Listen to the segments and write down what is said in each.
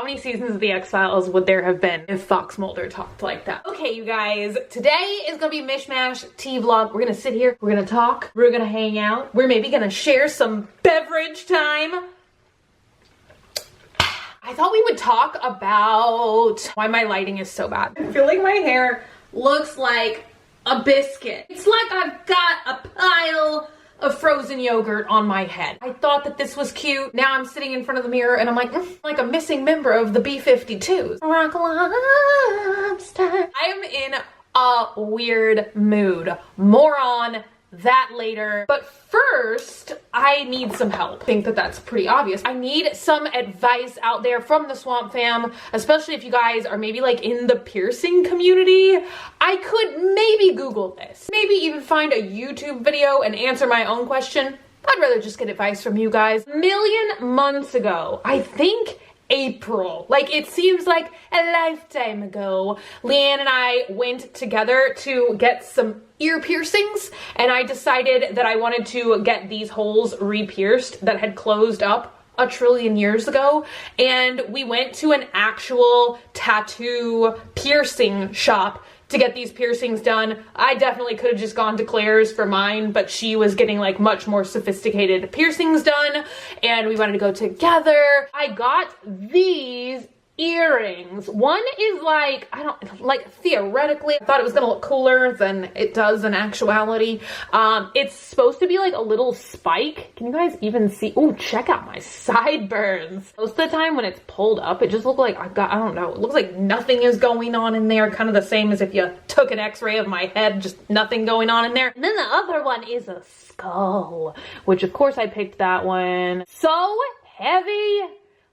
How many seasons of the X-Files would there have been if Fox Mulder talked like that? Okay, you guys, today is gonna be Mishmash tea vlog. We're gonna sit here, we're gonna talk, we're gonna hang out, we're maybe gonna share some beverage time. I thought we would talk about why my lighting is so bad. I feel like my hair looks like a biscuit. It's like I've got a pile of frozen yogurt on my head. I thought that this was cute. Now I'm sitting in front of the mirror and I'm like a missing member of the B-52s. Rock lobster. I am in a weird mood. More on that later. But first, I need some help. I think that that's pretty obvious. I need some advice out there from the Swamp Fam, especially if you guys are maybe like in the piercing community. I could maybe Google this. Maybe even find a YouTube video and answer my own question. I'd rather just get advice from you guys. A million months ago, I think April, like it seems like a lifetime ago, Leanne and I went together to get some ear piercings, and I decided that I wanted to get these holes re-pierced that had closed up a trillion years ago. And we went to an actual tattoo piercing shop to get these piercings done. I definitely could have just gone to Claire's for mine, but she was getting like much more sophisticated piercings done, and we wanted to go together. I got these earrings. One is like, I don't, like theoretically, I thought it was gonna look cooler than it does in actuality. It's supposed to be like a little spike. Can you guys even see? Oh, check out my sideburns. Most of the time when it's pulled up, it just looks like I don't know, it looks like nothing is going on in there. Kind of the same as if you took an x-ray of my head, just nothing going on in there. And then the other one is a skull, which of course I picked that one. So heavy.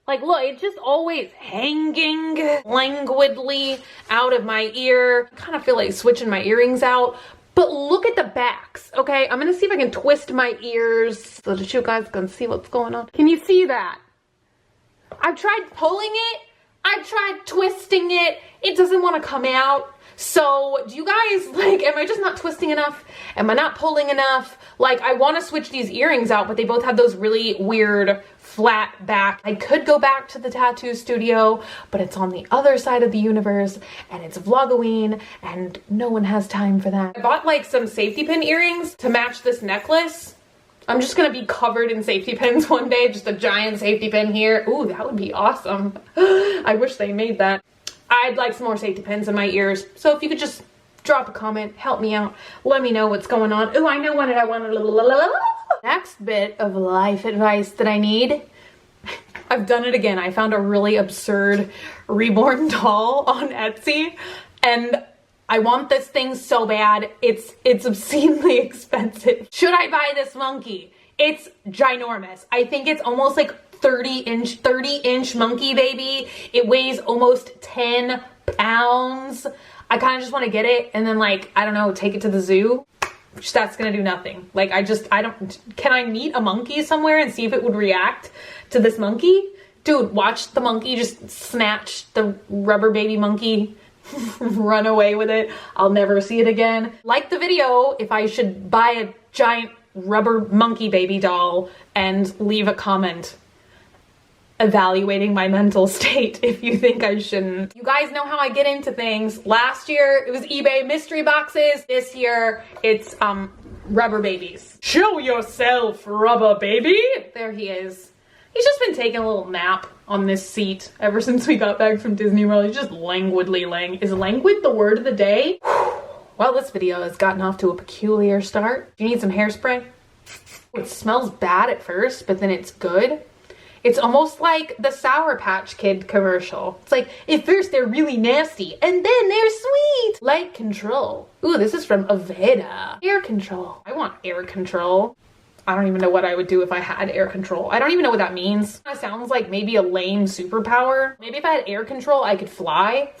Like, look, it's just always hanging languidly out of my ear. I kind of feel like switching my earrings out. But look at the backs, okay? I'm gonna see if I can twist my ears so that you guys can see what's going on. Can you see that? I've tried pulling it. I've tried twisting it. It doesn't want to come out. So do you guys, like, am I just not twisting enough? Am I not pulling enough? Like, I want to switch these earrings out, but they both have those really weird flat back. I could go back to the tattoo studio, but it's on the other side of the universe, and it's VLOGOWEEN, and no one has time for that. I bought like some safety pin earrings to match this necklace. I'm just gonna be covered in safety pins one day, just a giant safety pin here. Ooh, that would be awesome. I wish they made that. I'd like some more safety pins in my ears. So if you could just drop a comment, help me out, let me know what's going on. Ooh, I know what I want. Next bit of life advice that I need. I've done it again. I found a really absurd reborn doll on Etsy, and I want this thing so bad. It's obscenely expensive. Should I buy this monkey? It's ginormous. I think it's almost like 30-inch monkey baby. It weighs almost 10 pounds. I kind of just want to get it and then, like, I don't know, take it to the zoo. Which that's gonna do nothing. Like, can I meet a monkey somewhere and see if it would react to this monkey? Dude, watch the monkey just snatch the rubber baby monkey, run away with it. I'll never see it again. Like the video if I should buy a giant rubber monkey baby doll, and leave a comment evaluating my mental state if you think I shouldn't. You guys know how I get into things. Last year it was eBay mystery boxes. This year it's rubber babies. Show yourself, rubber baby. There he is. He's just been taking a little nap on this seat ever since we got back from Disney World. He's just languidly laying. Is languid the word of the day? Well, this video has gotten off to a peculiar start. Do you need some hairspray? It smells bad at first, but then it's good. It's almost like the Sour Patch Kid commercial. It's like, at first they're really nasty, and then they're sweet. Light control. Ooh, this is from Aveda. Air control. I want air control. I don't even know what I would do if I had air control. I don't even know what that means. It sounds like maybe a lame superpower. Maybe if I had air control, I could fly.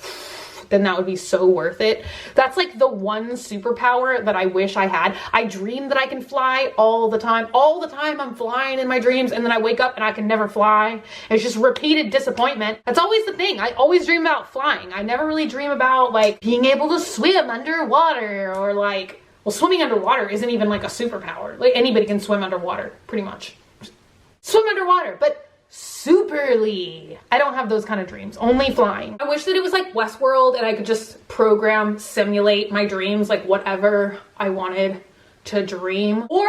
Then that would be so worth it. That's like the one superpower that I wish I had. I dream that I can fly all the time. All the time I'm flying in my dreams, and then I wake up and I can never fly. It's just repeated disappointment. That's always the thing. I always dream about flying. I never really dream about like being able to swim underwater, or like, well, swimming underwater isn't even like a superpower. Like, anybody can swim underwater, pretty much. Swim underwater, but superly. I don't have those kind of dreams, only flying. I wish that it was like Westworld and I could just program, simulate my dreams, like whatever I wanted to dream. Or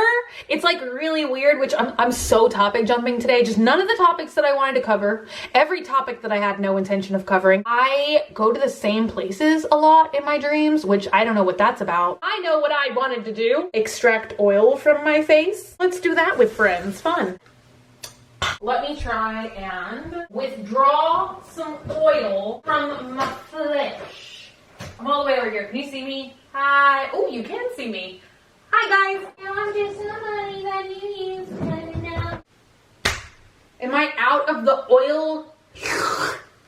it's like really weird, which I'm so topic jumping today, just none of the topics that I wanted to cover, every topic that I had no intention of covering. I go to the same places a lot in my dreams, which I don't know what that's about. I know what I wanted to do, extract oil from my face. Let's do that with friends, fun. Let me try and withdraw some oil from my flesh. I'm all the way over here, can you see me? Hi, oh, you can see me. Hi guys! Now I'm just somebody that you use right now. Am I out of the oil?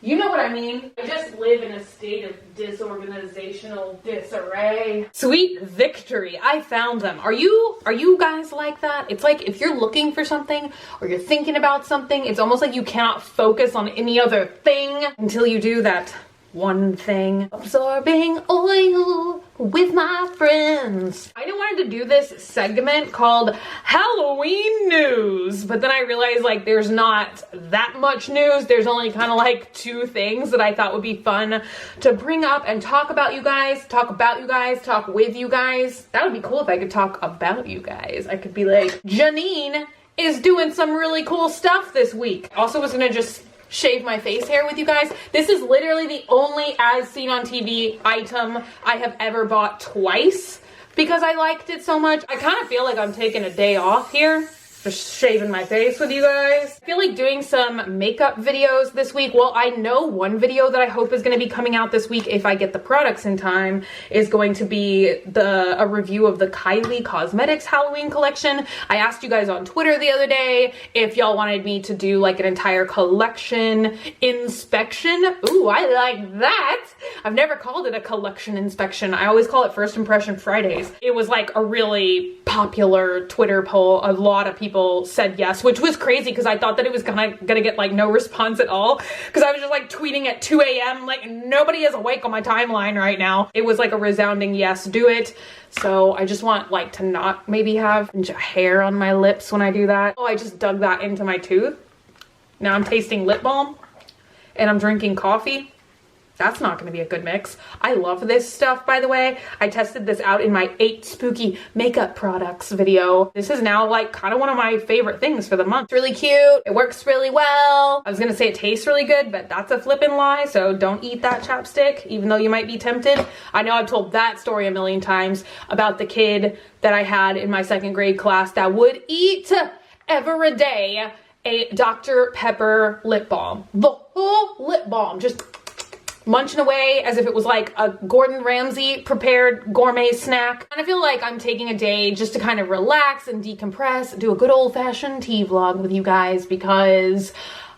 You know what I mean. I just live in a state of disorganizational disarray. Sweet victory, I found them. Are you guys like that? It's like if you're looking for something or you're thinking about something, it's almost like you cannot focus on any other thing until you do that one thing. Absorbing oil with my friends. I wanted to do this segment called Halloween news, but then I realized like there's not that much news. There's only kind of like 2 things that I thought would be fun to bring up and talk about you guys, talk with you guys. That would be cool if I could talk about you guys. I could be like, Janine is doing some really cool stuff this week. I also was gonna just shave my face hair with you guys. This is literally the only as seen on TV item I have ever bought twice because I liked it so much. I kind of feel like I'm taking a day off here, just shaving my face with you guys. I feel like doing some makeup videos this week. Well, I know one video that I hope is going to be coming out this week if I get the products in time is going to be a review of the Kylie Cosmetics Halloween collection. I asked you guys on Twitter the other day if y'all wanted me to do like an entire collection inspection. Ooh, I like that. I've never called it a collection inspection. I always call it First Impression Fridays. It was like a really popular Twitter poll. A lot of people said yes, which was crazy because I thought that it was gonna get like no response at all because I was just like tweeting at 2 a.m. like nobody is awake on my timeline right now. It was like a resounding yes, do it. So I just want like to not maybe have hair on my lips when I do that. Oh, I just dug that into my tooth. Now I'm tasting lip balm and I'm drinking coffee. That's not going to be a good mix. I love this stuff, by the way. I tested this out in my 8 spooky makeup products video. This is now like kind of one of my favorite things for the month. It's really cute. It works really well. I was going to say it tastes really good, but that's a flippin' lie. So don't eat that chapstick, even though you might be tempted. I know I've told that story a million times about the kid that I had in my 2nd grade class that would eat every day a Dr. Pepper lip balm. The whole lip balm, just munching away as if it was like a Gordon Ramsay prepared gourmet snack. And I feel like I'm taking a day just to kind of relax and decompress, do a good old-fashioned tea vlog with you guys because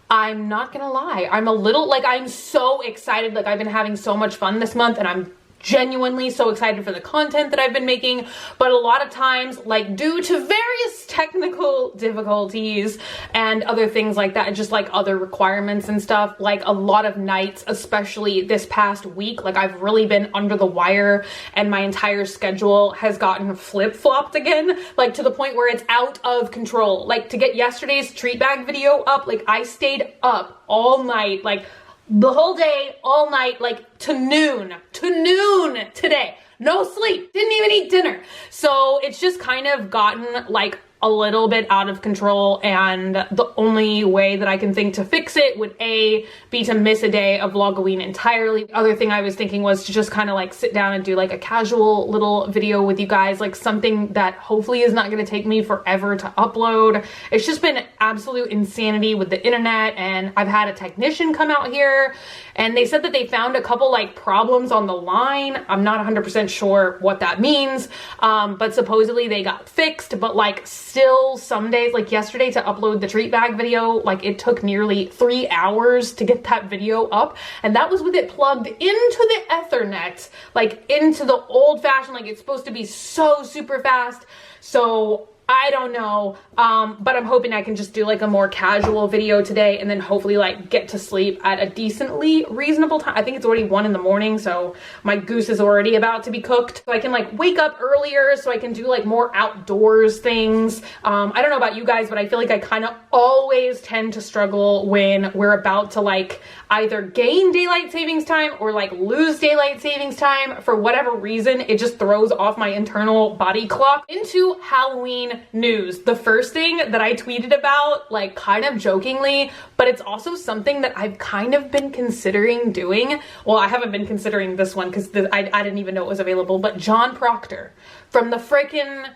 I'm not gonna lie, I'm a little like, I'm so excited. Like I've been having so much fun this month and I'm genuinely so excited for the content that I've been making, but a lot of times, like due to various technical difficulties and other things like that, and just like other requirements and stuff, like a lot of nights, especially this past week, like I've really been under the wire and my entire schedule has gotten flip-flopped again, like to the point where it's out of control. Like to get yesterday's treat bag video up, like I stayed up all night, like the whole day, all night, like to noon today. No sleep, didn't even eat dinner. So it's just kind of gotten like a little bit out of control, and the only way that I can think to fix it would be to miss a day of VLOGOWEEN entirely. The other thing I was thinking was to just kind of like sit down and do like a casual little video with you guys, like something that hopefully is not going to take me forever to upload. It's just been absolute insanity with the internet, and I've had a technician come out here and they said that they found a couple like problems on the line. I'm not 100% sure what that means, but supposedly they got fixed, but like still some days, like yesterday to upload the treat bag video, like it took nearly 3 hours to get that video up, and that was with it plugged into the Ethernet, like into the old fashioned, like it's supposed to be so super fast. So I don't know, but I'm hoping I can just do like a more casual video today and then hopefully like get to sleep at a decently reasonable time. I think it's already 1 in the morning, so my goose is already about to be cooked. So I can like wake up earlier so I can do like more outdoors things. I don't know about you guys, but I feel like I kind of always tend to struggle when we're about to like either gain daylight savings time or like lose daylight savings time. For whatever reason, it just throws off my internal body clock. Into Halloween news. The first thing that I tweeted about, like kind of jokingly, but it's also something that I've kind of been considering doing. Well, I haven't been considering this one because I didn't even know it was available, but John Proctor from the frickin'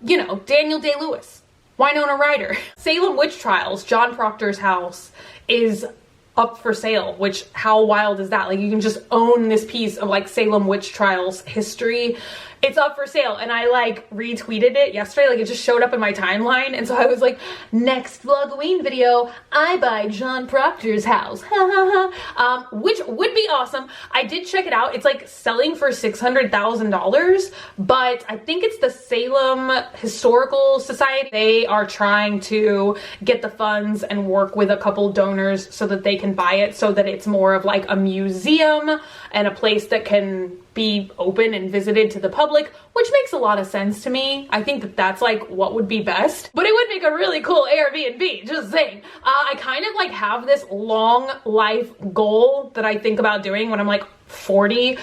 you know, Daniel Day-Lewis, Winona Ryder. Salem witch trials, John Proctor's house is up for sale, which how wild is that? Like you can just own this piece of like Salem witch trials history. It's up for sale, and I like retweeted it yesterday. Like it just showed up in my timeline, and so I was like, next VLOGOWEEN video, I buy John Proctor's house, which would be awesome. I did check it out. It's like selling for $600,000, but I think it's the Salem Historical Society. They are trying to get the funds and work with a couple donors so that they can buy it, so that it's more of like a museum and a place that can be open and visited to the public, which makes a lot of sense to me. I think that that's like what would be best, but it would make a really cool Airbnb, just saying. I kind of like have this long life goal that I think about doing when I'm like 40,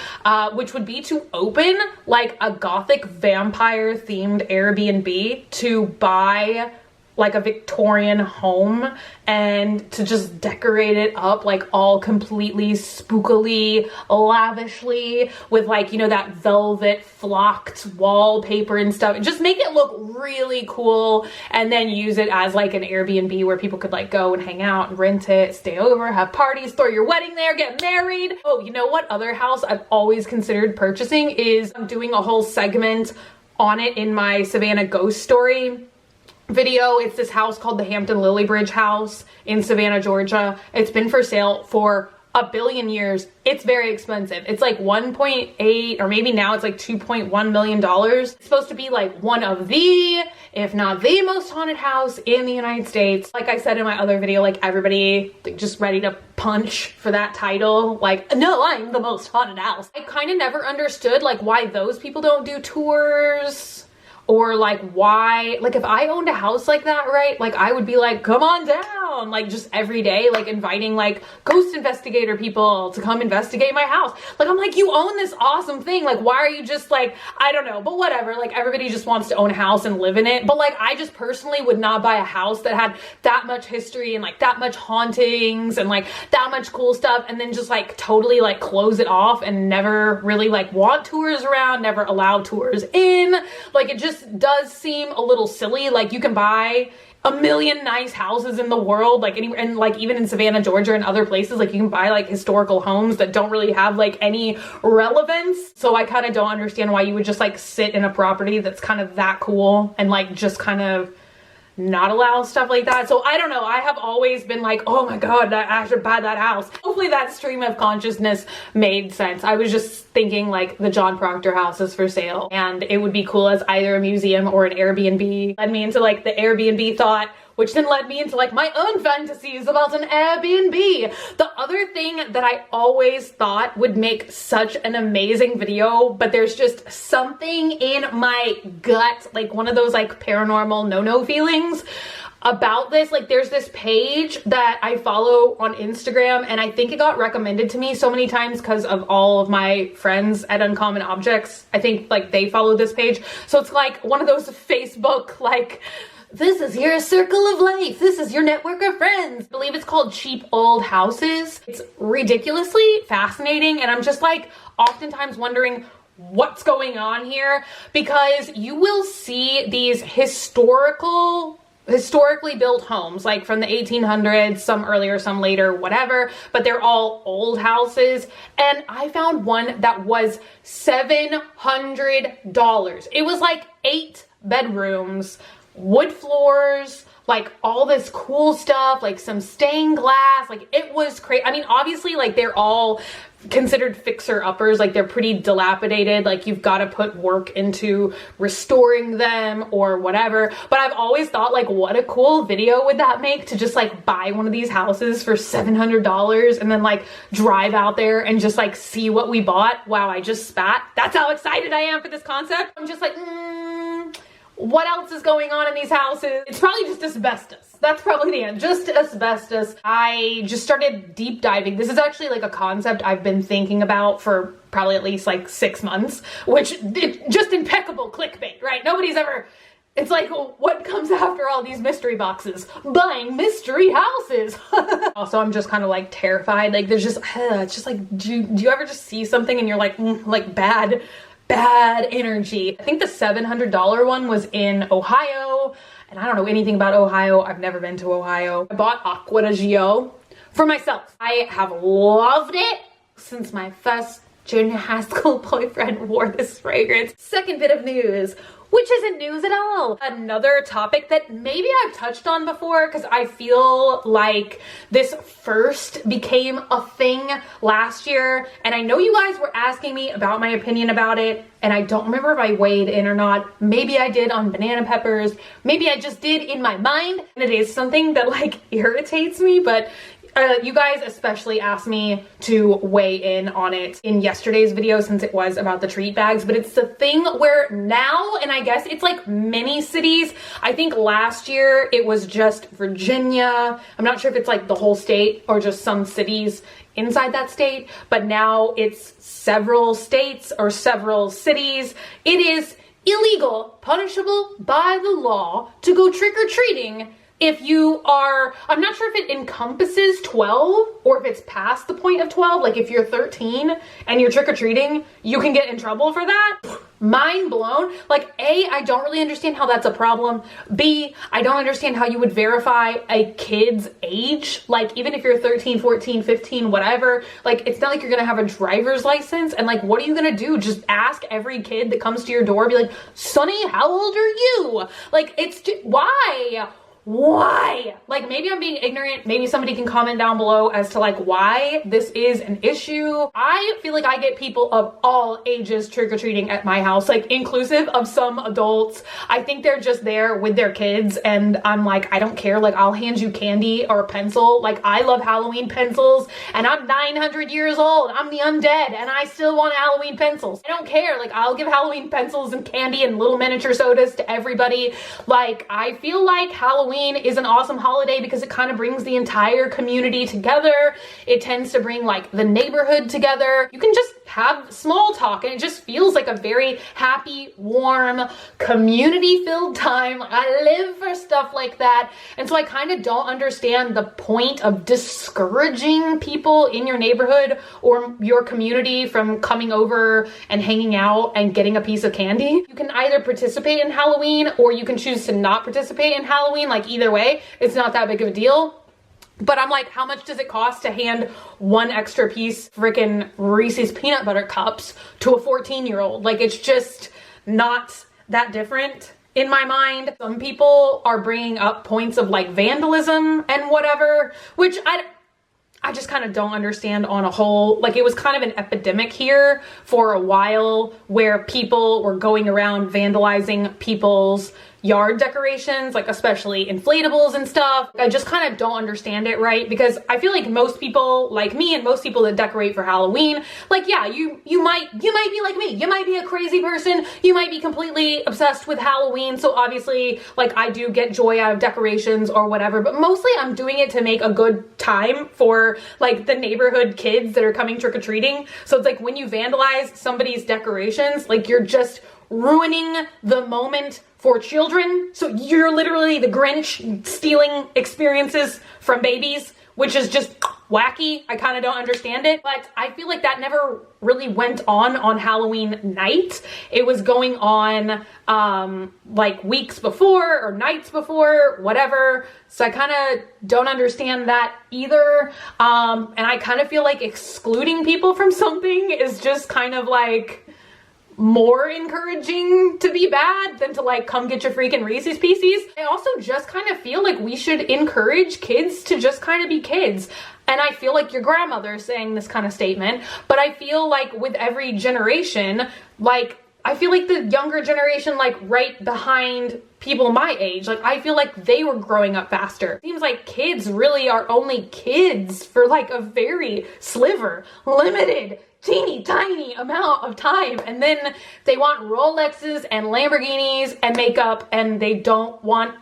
which would be to open like a gothic vampire themed Airbnb, to buy like a Victorian home and to just decorate it up like all completely spookily, lavishly, with like, you know, that velvet flocked wallpaper and stuff. Just make it look really cool, and then use it as like an Airbnb where people could like go and hang out and rent it, stay over, have parties, throw your wedding there, get married. Oh, you know what other house I've always considered purchasing is I'm doing a whole segment on it in my Savannah ghost story video. It's this house called the Hampton Lilybridge house in Savannah, Georgia. It's been for sale for a billion years. It's very expensive. It's like 1.8, or maybe now it's like $2.1 million. It's supposed to be like one of the, if not the most haunted house in the United States. Like I said in my other video, like everybody just ready to punch for that title. Like, no, I'm the most haunted house. I kind of never understood like why those people don't do tours. Or like why, like if I owned a house like that, right? Like I would be like, come on down, like just every day, like inviting like ghost investigator people to come investigate my house. Like I'm like, you own this awesome thing. Like why are you just like, I don't know, but whatever. Like everybody just wants to own a house and live in it. But like I just personally would not buy a house that had that much history and like that much hauntings and like that much cool stuff, and then just like totally like close it off and never really like want tours around, never allow tours in. Like it just does seem a little silly. Like you can buy a million nice houses in the world, like anywhere, and like even in Savannah, Georgia and other places, like you can buy like historical homes that don't really have like any relevance. So I kind of don't understand why you would just like sit in a property that's kind of that cool and like just kind of not allow stuff like that. So I don't know. I have always been like, oh my god, I should buy that house. Hopefully that stream of consciousness made sense. I was just thinking like the John Proctor house is for sale and it would be cool as either a museum or an Airbnb. Led me into like the Airbnb thought, which then led me into like my own fantasies about an Airbnb. The other thing that I always thought would make such an amazing video, but there's just something in my gut, like one of those like paranormal no-no feelings about this. Like there's this page that I follow on Instagram, and I think it got recommended to me so many times because of all of my friends at Uncommon Objects. I think like they follow this page. So it's like one of those Facebook like, this is your circle of life, this is your network of friends. I believe it's called Cheap Old Houses. It's ridiculously fascinating, and I'm just like oftentimes wondering what's going on here, because you will see these historically built homes like from the 1800s, some earlier, some later, whatever, but they're all old houses. And I found one that was $700. It was like 8 bedrooms, wood floors, like all this cool stuff, like some stained glass, like it was crazy. I mean, obviously like they're all considered fixer-uppers, like they're pretty dilapidated, like you've got to put work into restoring them or whatever, but I've always thought like what a cool video would that make to just like buy one of these houses for $700 and then like drive out there and just like see what we bought. Wow, I just spat. That's how excited I am for this concept. I'm just like, what else is going on in these houses? It's probably just asbestos. That's probably the end. Just asbestos. I just started deep diving. This is actually like a concept I've been thinking about for probably at least like 6 months, which just impeccable clickbait, right? Nobody's ever, it's like, what comes after all these mystery boxes? Buying mystery houses. Also, I'm just kind of like terrified. Like there's just, it's just like, do you ever just see something and you're like bad energy? I think the $700 one was in Ohio, and I don't know anything about Ohio. I've never been to Ohio. I bought Acqua di Gio for myself. I have loved it since my first junior high school boyfriend wore this fragrance. Second bit of news, which isn't news at all. Another topic that maybe I've touched on before because I feel like this first became a thing last year, and I know you guys were asking me about my opinion about it, and I don't remember if I weighed in or not. Maybe I did on banana peppers, maybe I just did in my mind, and it is something that like irritates me, but you guys especially asked me to weigh in on it in yesterday's video since it was about the treat bags, but it's the thing where now, and I guess it's like many cities, I think last year it was just Virginia. I'm not sure if it's like the whole state or just some cities inside that state, but now it's several states or several cities. It is illegal, punishable by the law to go trick-or-treating if you are, I'm not sure if it encompasses 12 or if it's past the point of 12. Like if you're 13 and you're trick-or-treating, you can get in trouble for that. Mind blown. Like A, I don't really understand how that's a problem. B, I don't understand how you would verify a kid's age. Like even if you're 13, 14, 15, whatever, like it's not like you're gonna have a driver's license, and like what are you gonna do? Just ask every kid that comes to your door, be like, Sonny, how old are you? Like it's just, why? Like maybe I'm being ignorant. Maybe somebody can comment down below as to like why this is an issue. I feel like I get people of all ages trick-or-treating at my house, like inclusive of some adults. I think they're just there with their kids, and I'm like, I don't care. Like I'll hand you candy or a pencil. Like I love Halloween pencils, and I'm 900 years old. I'm the undead and I still want Halloween pencils. I don't care. Like I'll give Halloween pencils and candy and little miniature sodas to everybody. Like I feel like Halloween is an awesome holiday because it kind of brings the entire community together. It tends to bring like the neighborhood together. You can just have small talk and it just feels like a very happy, warm, community-filled time. I live for stuff like that. And so I kind of don't understand the point of discouraging people in your neighborhood or your community from coming over and hanging out and getting a piece of candy. You can either participate in Halloween or you can choose to not participate in Halloween. Like either way, it's not that big of a deal. But I'm like, how much does it cost to hand one extra piece freaking Reese's peanut butter cups to a 14-year-old? Like, it's just not that different in my mind. Some people are bringing up points of like vandalism and whatever, which I just kind of don't understand on a whole. Like it was kind of an epidemic here for a while where people were going around vandalizing people's yard decorations, like especially inflatables and stuff. I just kind of don't understand it, right? Because I feel like most people like me and most people that decorate for Halloween, like yeah, you might be like me. You might be a crazy person. You might be completely obsessed with Halloween. So obviously like I do get joy out of decorations or whatever, but mostly I'm doing it to make a good time for like the neighborhood kids that are coming trick-or-treating. So it's like when you vandalize somebody's decorations, like you're just ruining the moment for children. So you're literally the Grinch stealing experiences from babies, which is just wacky. I kind of don't understand it, but I feel like that never really went on Halloween night. It was going on like weeks before or nights before, whatever. So I kind of don't understand that either. And I kind of feel like excluding people from something is just kind of like, more encouraging to be bad than to like come get your freaking Reese's Pieces. I also just kind of feel like we should encourage kids to just kind of be kids. And I feel like your grandmother is saying this kind of statement, but I feel like with every generation, like I feel like the younger generation, like right behind people my age, like I feel like they were growing up faster. Seems like kids really are only kids for like a very limited, teeny tiny amount of time, and then they want Rolexes and Lamborghinis and makeup, and they don't want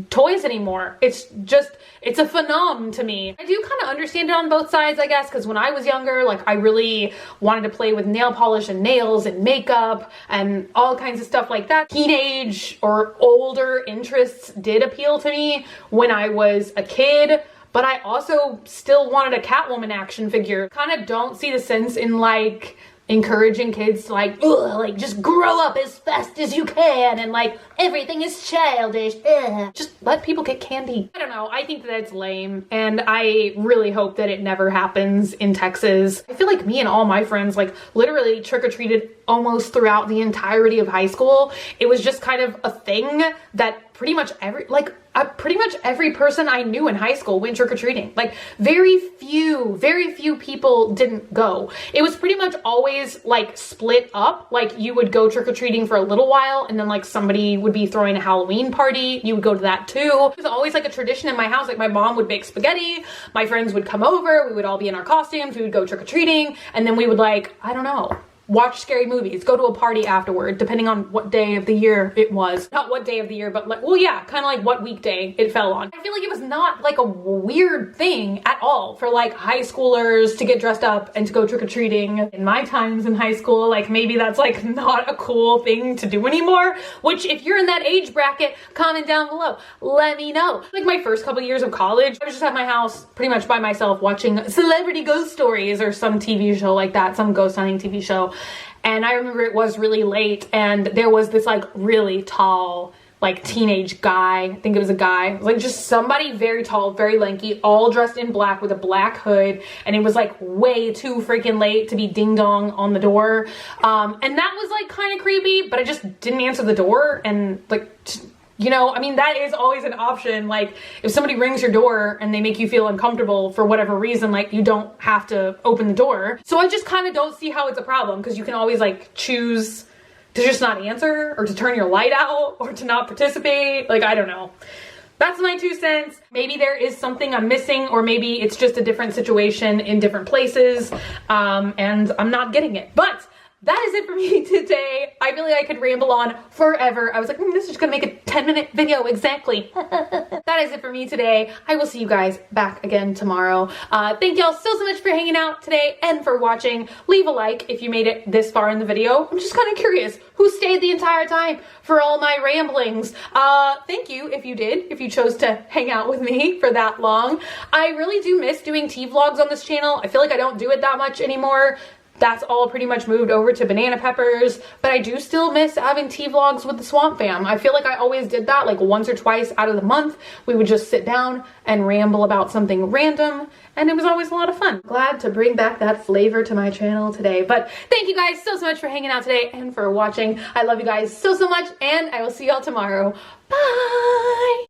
toys anymore. It's a phenomenon to me. I do kind of understand it on both sides, I guess, because when I was younger, like I really wanted to play with nail polish and nails and makeup and all kinds of stuff like that. Teenage or older interests did appeal to me when I was a kid, but I also still wanted a Catwoman action figure. Kind of don't see the sense in like encouraging kids to like, ugh, like just grow up as fast as you can and like everything is childish. Ugh. Just let people get candy. I don't know. I think that it's lame, and I really hope that it never happens in Texas. I feel like me and all my friends like literally trick-or-treated almost throughout the entirety of high school. It was just kind of a thing that pretty much every person I knew in high school went trick-or-treating. Like very few people didn't go. It was pretty much always like split up. Like you would go trick-or-treating for a little while, and then like somebody would be throwing a Halloween party. You would go to that too. It was always like a tradition in my house. Like my mom would make spaghetti, my friends would come over, we would all be in our costumes, we would go trick-or-treating, and then we would like, I don't know, watch scary movies, go to a party afterward, depending on what day of the year it was. Not what day of the year, but like, well, yeah, kind of like what weekday it fell on. I feel like it was not like a weird thing at all for like high schoolers to get dressed up and to go trick-or-treating. In my times in high school, like maybe that's like not a cool thing to do anymore, which if you're in that age bracket, comment down below, let me know. Like my first couple years of college, I was just at my house pretty much by myself watching Celebrity Ghost Stories or some TV show like that, some ghost hunting TV show. And I remember it was really late, and there was this like really tall like teenage guy, I think it was a guy, like just somebody very tall, very lanky, all dressed in black with a black hood, and it was like way too freaking late to be ding dong on the door. And that was like kind of creepy, but I just didn't answer the door, and like, you know, I mean, that is always an option. Like if somebody rings your door and they make you feel uncomfortable for whatever reason, like you don't have to open the door. So I just kind of don't see how it's a problem, because you can always like choose to just not answer, or to turn your light out, or to not participate. Like, I don't know. That's my 2 cents. Maybe there is something I'm missing, or maybe it's just a different situation in different places, and I'm not getting it. But that is it for me today. I feel like I could ramble on forever. I was like, this is just gonna make a 10-minute video exactly. That is it for me today. I will see you guys back again tomorrow. Thank y'all so much for hanging out today and for watching. Leave a like if you made it this far in the video. I'm just kind of curious who stayed the entire time for all my ramblings. Thank you if you did, if you chose to hang out with me for that long. I really do miss doing tea vlogs on this channel. I feel like I don't do it that much anymore. That's all pretty much moved over to Banana Peppers, but I do still miss having tea vlogs with the Swamp Fam. I feel like I always did that like once or twice out of the month. We would just sit down and ramble about something random, and it was always a lot of fun. Glad to bring back that flavor to my channel today. But thank you guys so much for hanging out today and for watching. I love you guys so much, and I will see y'all tomorrow. Bye!